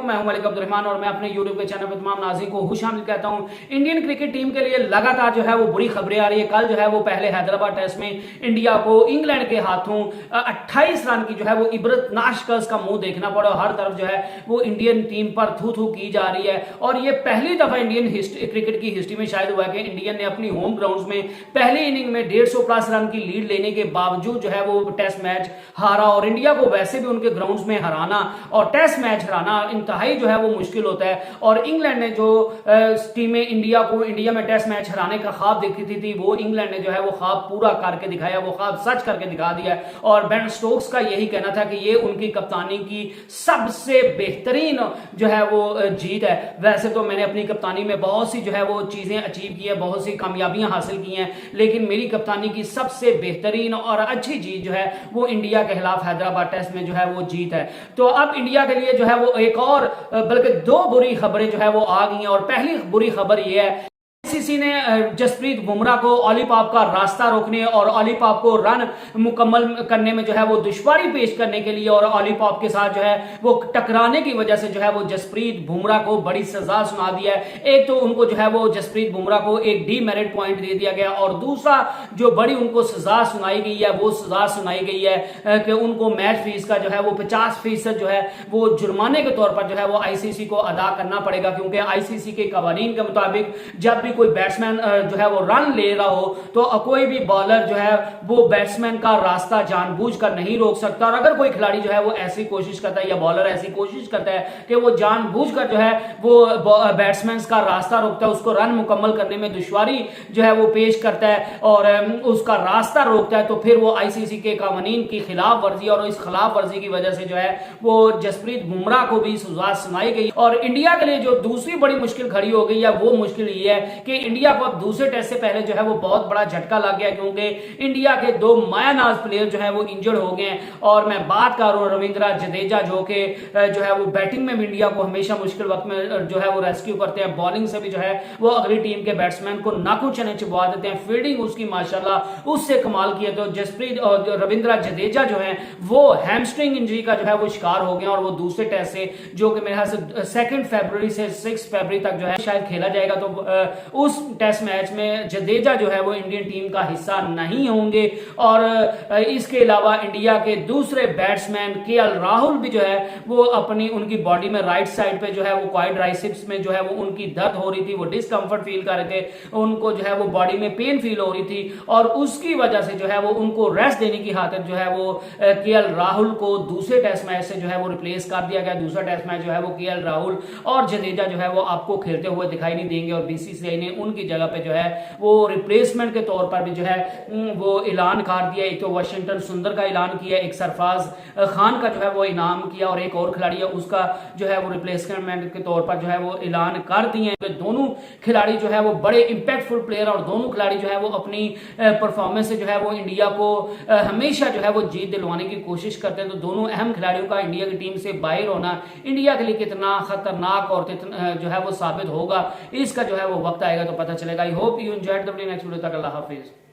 मैं हूं मलिक अब्दुर्रहमान और मैं अपने यूट्यूब के चैनल पर तमाम नाज़रीन को खुशामदीद कहता हूं। इंडियन क्रिकेट टीम के लिए लगातार जो है वो बुरी खबरें आ रही है। कल जो है वो पहले हैदराबाद टेस्ट में इंडिया को इंग्लैंड के हाथों 28 रन की जो है वो इबरतनाक शिकस्त का मुंह देखना पड़ा। हर तरफ जो है वो इंडियन टीम पर थू थू की जा रही है और ये पहली दफा इंडियन क्रिकेट की हिस्ट्री में शायद हुआ कि इंडियन ने अपनी होम ग्राउंड में पहली इनिंग में 150+ रन की लीड लेने के बावजूद जो है वो टेस्ट मैच हारा। और इंडिया को वैसे भी उनके ग्राउंड्स में हराना और टेस्ट मैच हराना इंतहाई जो है वो मुश्किल होता है। और इंग्लैंड ने जो टीमें इंडिया में टेस्ट मैच हराने का ख्वाब देखती थी वो इंग्लैंड ने जो है वो ख्वाब पूरा करके दिखाया, वो ख्वाब सच करके दिखा दिया। और बेन स्टोक्स का यही कहना था कि ये उनकी कप्तानी की सबसे बेहतरीन जो है वो जीत है। वैसे तो मैंने अपनी कप्तानी में बहुत सी जो है वो चीजें अचीव की है, बहुत सी कामयाबियां हासिल की हैं, लेकिन मेरी कप्तानी की सबसे बेहतरीन और अच्छी जीत जो है वो इंडिया के खिलाफ हैदराबाद टेस्ट में जो है वो जीत है। तो अब इंडिया के लिए जो है वो एक और बल्कि दो बुरी खबरें जो है वो आ गई हैं। और पहली बुरी खबर ये है, आईसीसी ने जसप्रीत बुमराह को ऑलीपॉप का रास्ता रोकने और ऑलीपॉप को रन मुकम्मल करने में जो है वो दुश्वारी पेश करने के लिए और ऑलीपॉप के साथ जो है वो टकराने की वजह से जो है वो जसप्रीत बुमराह को बड़ी सजा सुना दिया है। एक तो उनको जो है वो जसप्रीत बुमराह को एक डीमेरिट पॉइंट दे दिया गया और दूसरा जो बड़ी उनको सजा सुनाई गई है वो सजा सुनाई गई है कि उनको मैच फीस का जो है वो 50% जो है वो जुर्माने के तौर पर जो है वो आईसीसी को अदा करना पड़ेगा। क्योंकि आईसीसी के कवानीन के मुताबिक जब भी कोई बैट्समैन जो है वो रन ले रहा हो तो कोई भी बॉलर जो है वो बैट्समैन का रास्ता जानबूझकर नहीं रोक सकता। और अगर कोई खिलाड़ी जो है वो ऐसी कोशिश करता है या बॉलर ऐसी कोशिश करता है कि वो जानबूझकर जो है वो बैट्समैन का रास्ता रोकता है, उसको रन मुकम्मल करने में दुश्वारी जो है वो पेश करता है और उसका रास्ता रोकता है, तो फिर वो आईसीसी के कानून की खिलाफ वर्जी और इस खिलाफ वर्जी की वजह से जो है वो जसप्रीत बुमराह को भी सजा सुनाई गई। और इंडिया के लिए जो दूसरी बड़ी मुश्किल खड़ी हो गई है वो मुश्किल ये है कि इंडिया को अब दूसरे टेस्ट से पहले जो है वो बहुत बड़ा झटका लग गया, क्योंकि इंडिया के दो मायानाज प्लेयर जो है वो इंजर्ड हो गए हैं। और मैं बात कर रहा हूं रविंद्र जडेजा जो कि जो है वो बैटिंग में इंडिया को हमेशा मुश्किल वक्त में जो है वो रेस्क्यू करते हैं, बॉलिंग से भी जो है वो अगली टीम के बैट्समैन को नाकू चने चबा देते हैं, फील्डिंग उसकी माशाल्लाह उससे कमाल की है। तो जसप्रीत और रविंद्र जडेजा जो है वो हैमस्ट्रिंग इंजरी का जो है वो शिकार हो गए और वो दूसरे टेस्ट से जो कि मेरे ख्याल से 2 फरवरी से 6 फरवरी तक जो है शायद खेला जाएगा, तो उस टेस्ट मैच में जडेजा जो है वो इंडियन टीम का हिस्सा नहीं होंगे। और इसके अलावा इंडिया के दूसरे बैट्समैन केएल राहुल भी जो है वो उनकी बॉडी में राइट साइड पे जो है वो क्वाड्राइसेप्स में जो है वो उनकी दर्द हो रही थी, वो डिस्कंफर्ट फील कर रहे थे, उनको जो है वो बॉडी में पेन फील हो रही थी और उसकी वजह से जो है वो उनको रेस्ट देने की खातिर जो है वो केएल राहुल को दूसरे टेस्ट मैच से जो है वो रिप्लेस कर दिया गया। दूसरा टेस्ट मैच जो है वो केएल राहुल और जडेजा जो है वो आपको खेलते हुए दिखाई नहीं देंगे और बीसीसीआई ने उनकी जगह पे जो है वो रिप्लेसमेंट के तौर पर भी जो है वो ऐलान कर दिया। एक तो वाशिंगटन सुंदर का ऐलान किया, एक सरफराज खान का जो है वो इनाम किया और एक और खिलाड़ी है उसका जो है वो रिप्लेसमेंट के तौर पर जो है वो ऐलान कर दिए। तो दोनों खिलाड़ी जो है वो बड़े इंपैक्टफुल प्लेयर और दोनों खिलाड़ी जो है वो अपनी परफॉर्मेंस से जो है वो इंडिया को हमेशा जो है वो जीत दिलवाने की कोशिश करते हैं। तो दोनों अहम खिलाड़ियों का इंडिया की टीम से बाहर होना इंडिया के लिए कितना खतरनाक और कितना जो है वो साबित होगा, इसका जो है वो वक्त आएगा तो पता चलेगा। I hope you enjoyed the video. Next video तक अल्लाह हाफिज।